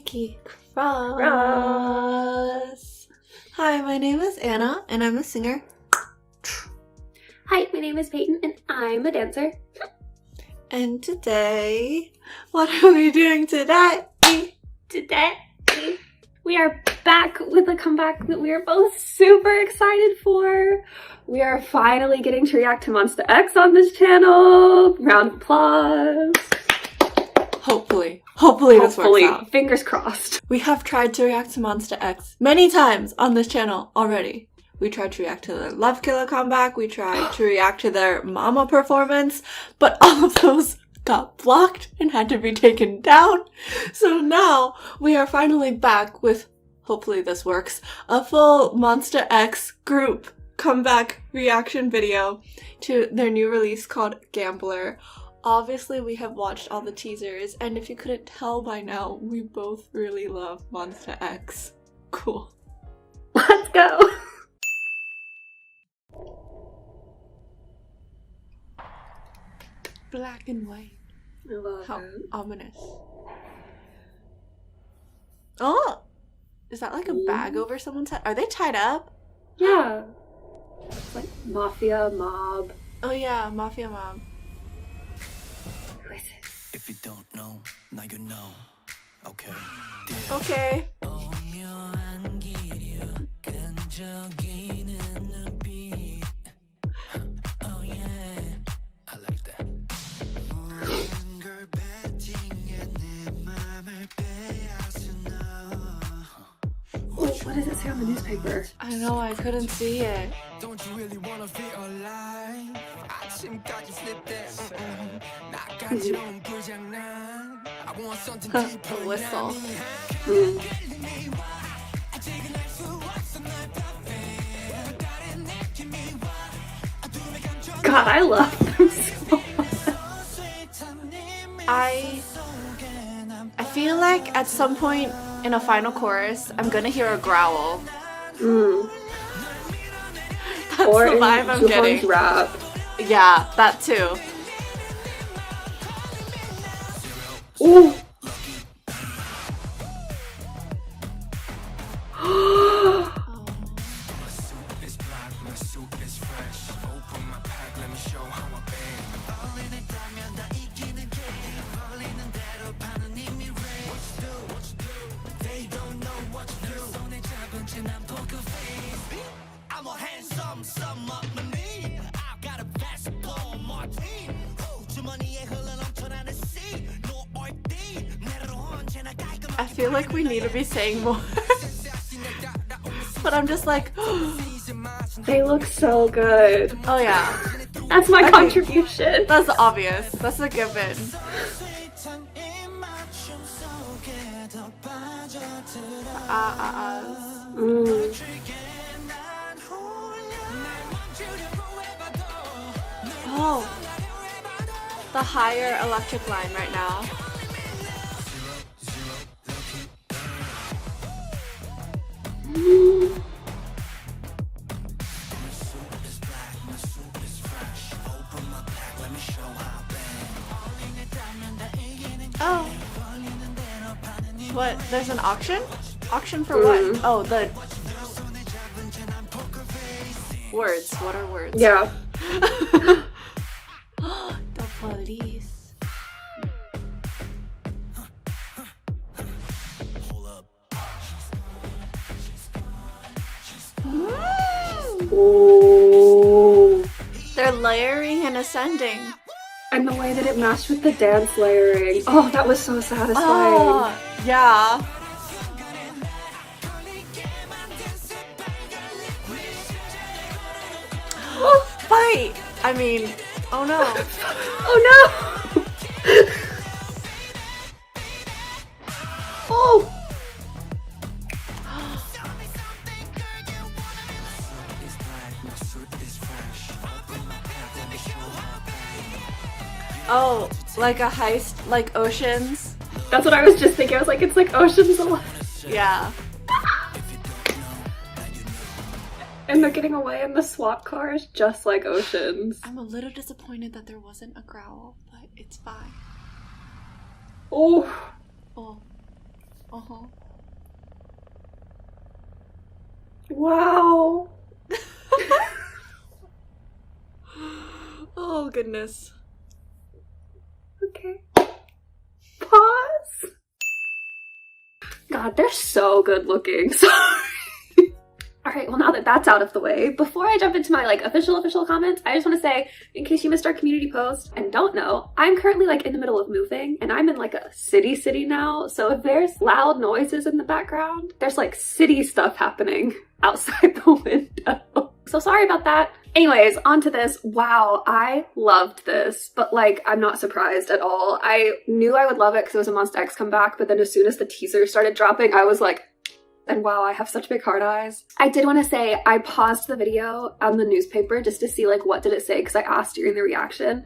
Nikki Cross. Hi, my name is Anna, and I'm a singer. Hi, my name is Peyton, and I'm a dancer. And today, what are we doing today? Today, we are back with a comeback that we are both super excited for. We are finally getting to react to Monsta X on this channel. Round of applause. Hopefully this works out. Fingers crossed. We have tried to react to Monsta X many times on this channel already. We tried to react to their Love Killa comeback. We tried to react to their Mama performance, but all of those got blocked and had to be taken down. So now we are finally back with, hopefully this works, a full Monsta X group comeback reaction video to their new release called Gambler. Obviously, we have watched all the teasers, and if you couldn't tell by now, we both really love Monsta X. Cool. Let's go. Black and white. I love How it. ominous. Oh! Is that like a bag over someone's head? Are they tied up? Yeah. It's like mafia, mob. Oh yeah, Mafia Mob. Who is it? If you don't know, now you know. Okay. Okay. Oh yeah, I like that. What does it say on the newspaper? I know, I couldn't see it. Don't you really wanna feel alive? 아침까지 slip that. 나까지 온 불장난. I want something The deeper. whistle. God, I love them so much. I feel like at some point in a final chorus, I'm gonna hear a growl. That's Or the vibe I'm getting. Rap. Yeah, that too. Ooh. I feel like we need to be saying more. But I'm just like, They look so good. oh yeah. That's my Okay. contribution. That's obvious. That's a given. Oh. The higher electric line right now. Oh. What? There's an auction? Auction for what? Oh, the words. What are words? Yeah. The police. Ooh. They're layering and ascending. And the way that it matched with the dance layering. Oh, that was so satisfying. Oh, yeah. Oh, fight! I mean, oh no. Oh no! Oh! Oh, like a heist, like Oceans? That's what I was just thinking. I was like, it's like Ocean's 11. Yeah. And they're getting away in the SWAT cars just like Oceans. I'm a little disappointed that there wasn't a growl, but it's fine. Oh. Oh. Uh-huh. Wow. Oh, goodness. Okay. Pause. God, they're so good looking. Sorry. Alright, well now that that's out of the way, before I jump into my like official comments, I just want to say, in case you missed our community post and don't know, I'm currently like in the middle of moving and I'm in like a city now, so if there's loud noises in the background, there's like city stuff happening outside the window. So sorry about that. Anyways, on to this. Wow, I loved this, but like, I'm not surprised at all. I knew I would love it because it was a Monsta X comeback, but then as soon as the teaser started dropping, I was like, and wow, I have such big heart eyes. I did want to say, I paused the video on the newspaper just to see like, what did it say? Because I asked during the reaction.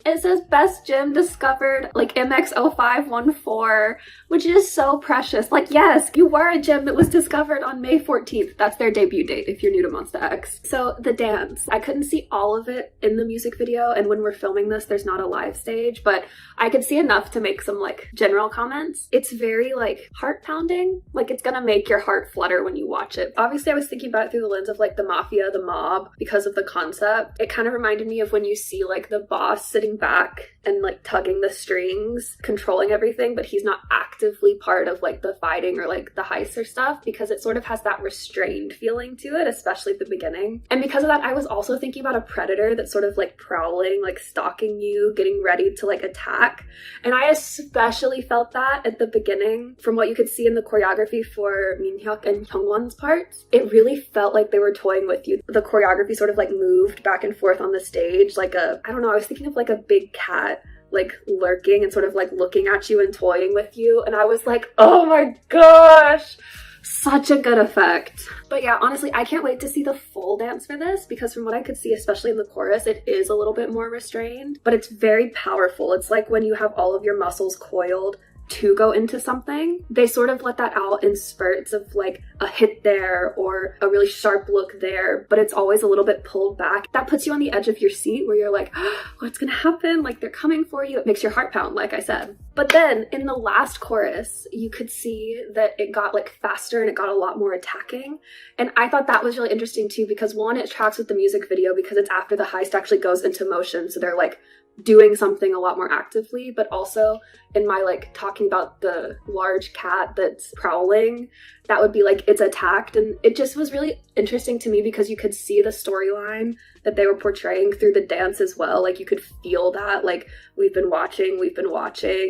It says best gym discovered, like MX0514, which is so precious. Like, yes, you were a gym that was discovered on May 14th. That's their debut date if you're new to Monsta X. So the dance, I couldn't see all of it in the music video. And when we're filming this, there's not a live stage, but I could see enough to make some like general comments. It's very like heart pounding. Like it's gonna make your heart flutter when you watch it. Obviously, I was thinking about it through the lens of like the mafia, the mob, because of the concept. It kind of reminded me of when you see like the boss sitting back and like tugging the strings, controlling everything, but he's not actively part of like the fighting or like the heists or stuff, because it sort of has that restrained feeling to it, especially at the beginning. And because of that, I was also thinking about a predator that's sort of like prowling, like stalking you, getting ready to like attack. And I especially felt that at the beginning from what you could see in the choreography for Minhyuk and Hyungwon's parts. It really felt like they were toying with you. The choreography sort of like moved back and forth on the stage like a, I don't know, I was thinking of like a big cat like lurking and sort of like looking at you and toying with you, and I was like, oh my gosh, such a good effect. But yeah, honestly, I can't wait to see the full dance for this, because from what I could see, especially in the chorus, it is a little bit more restrained, but it's very powerful. It's like when you have all of your muscles coiled to go into something, they sort of let that out in spurts of like a hit there or a really sharp look there, but it's always a little bit pulled back. That puts you on the edge of your seat where you're like, oh, what's gonna happen? Like they're coming for you. It makes your heart pound, like I said. But then in the last chorus, you could see that it got like faster and it got a lot more attacking. And I thought that was really interesting too, because one, it tracks with the music video because it's after the heist actually goes into motion. So they're like doing something a lot more actively, but also in my like talking about the large cat that's prowling, that would be like it's attacked. And it just was really interesting to me because you could see the storyline that they were portraying through the dance as well. Like you could feel that, like we've been watching,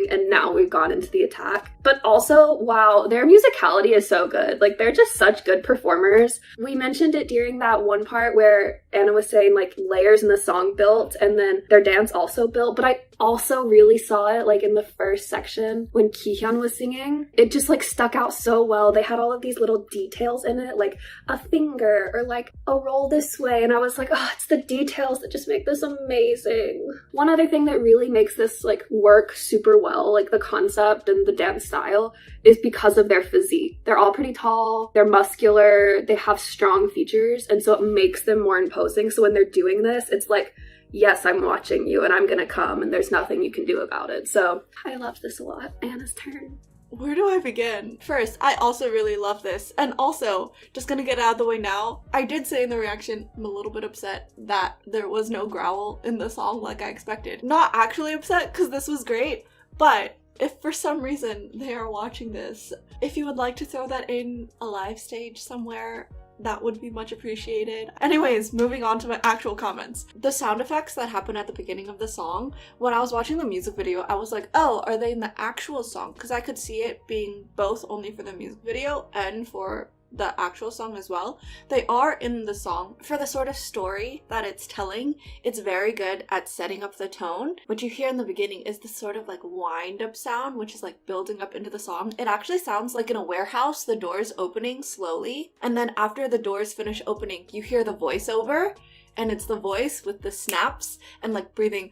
and now we've gone into the attack. But also, wow, their musicality is so good. Like they're just such good performers. We mentioned it during that one part where Anna was saying like layers in the song built and then their dance also built, but I also really saw it like in the first section when Kihyun was singing. It just like stuck out so well. They had all of these little details in it, like a finger or like a roll this way, and I was like, oh, it's the details that just make this amazing. One other thing that really makes this like work super well, like the concept and the dance style, is because of their physique. They're all pretty tall, they're muscular, they have strong features, and so it makes them more imposing. So when they're doing this, it's like, yes, I'm watching you and I'm gonna come and there's nothing you can do about it. So I love this a lot. Anna's turn. Where do I begin? First, I also really love this. And also, just gonna get out of the way now, I did say in the reaction, I'm a little bit upset that there was no growl in the song like I expected. Not actually upset because this was great, but if for some reason they are watching this, if you would like to throw that in a live stage somewhere, that would be much appreciated. Anyways, moving on to my actual comments. The sound effects that happen at the beginning of the song, when I was watching the music video, I was like, oh, are they in the actual song? Because I could see it being both only for the music video and for the actual song as well. They are in the song. For the sort of story that it's telling, it's very good at setting up the tone. What you hear in the beginning is this sort of like wind up sound, which is like building up into the song. It actually sounds like in a warehouse, the doors opening slowly, and then after the doors finish opening, you hear the voiceover, and it's the voice with the snaps and like breathing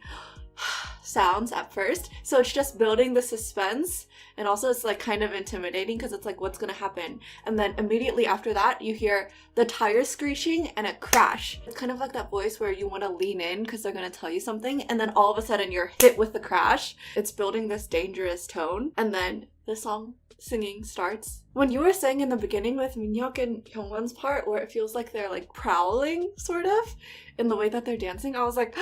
sounds at first. So it's just building the suspense, and also it's like kind of intimidating because it's like, what's gonna happen? And then immediately after that, you hear the tires screeching and a crash. It's kind of like that voice where you want to lean in because they're gonna tell you something, and then all of a sudden you're hit with the crash. It's building this dangerous tone, and then the song singing starts. When you were saying in the beginning with Minhyuk and Hyungwon's part where it feels like they're like prowling sort of in the way that they're dancing, I was like,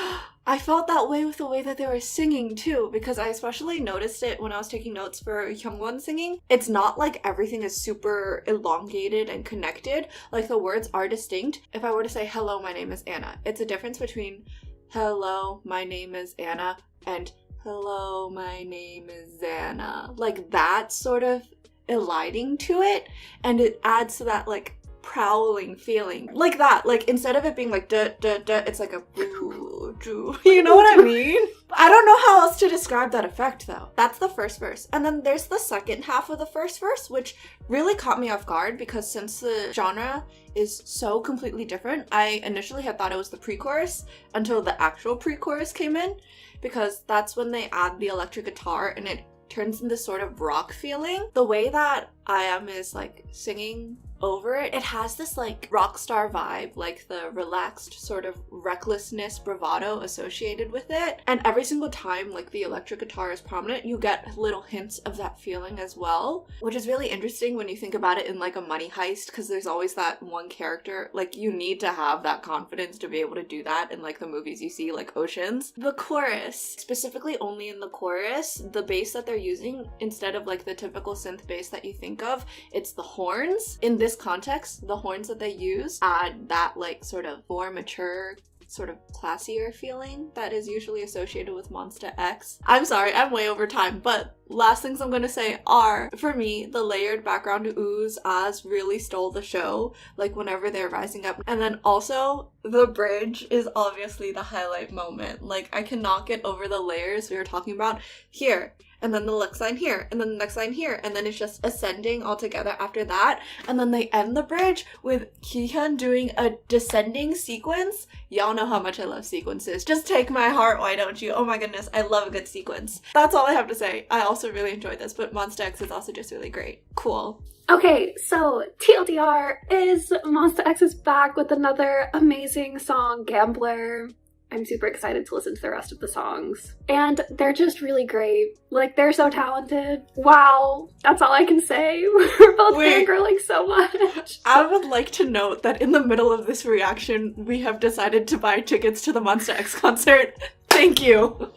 I felt that way with the way that they were singing too, because I especially noticed it when I was taking notes for Hyungwon singing. It's not like everything is super elongated and connected, like the words are distinct. If I were to say hello, my name is Anna, it's a difference between hello, my name is Anna and hello, my name is Xana. Like that sort of eliding to it, and it adds to that like prowling feeling. Like that, like instead of it being like duh duh duh, it's like a boo doo. You know what I mean? I don't know how else to describe that effect though. That's the first verse. And then there's the second half of the first verse, which really caught me off guard because since the genre is so completely different, I initially had thought it was the pre-chorus until the actual pre-chorus came in, because that's when they add the electric guitar and it turns into sort of rock feeling. The way that I.M is like singing over it, it has this like rock star vibe, like the relaxed sort of recklessness, bravado associated with it. And every single time like the electric guitar is prominent, you get little hints of that feeling as well, which is really interesting when you think about it in like a money heist, because there's always that one character, like you need to have that confidence to be able to do that in like the movies you see, like Oceans. The chorus, specifically only in the chorus, the bass that they're using, instead of like the typical synth bass that you think of, it's the horns. In this context, the horns that they use add that like sort of more mature, sort of classier feeling that is usually associated with Monsta X. I'm sorry, I'm way over time, but last things I'm going to say are, for me, the layered background oohs, ahs really stole the show, like whenever they're rising up. And then also, the bridge is obviously the highlight moment. Like, I cannot get over the layers we were talking about here. And then the next line here, and then the next line here, and then it's just ascending all together after that. And then they end the bridge with Kihyun doing a descending sequence. Y'all know how much I love sequences. Just take my heart, why don't you? Oh my goodness, I love a good sequence. That's all I have to say. I also really enjoyed this, but Monsta X is also just really great. Cool. Okay, so TLDR is Monsta X is back with another amazing song, Gambler. I'm super excited to listen to the rest of the songs. And they're just really great. Like, they're so talented. Wow. That's all I can say. We're both fangirling so much. I would like to note that in the middle of this reaction, we have decided to buy tickets to the Monsta X concert. Thank you.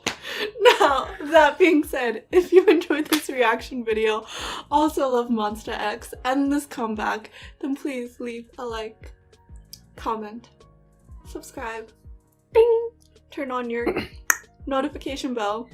Now, that being said, if you enjoyed this reaction video, also love Monsta X and this comeback, then please leave a like, comment, subscribe, Bing. turn on your notification bell.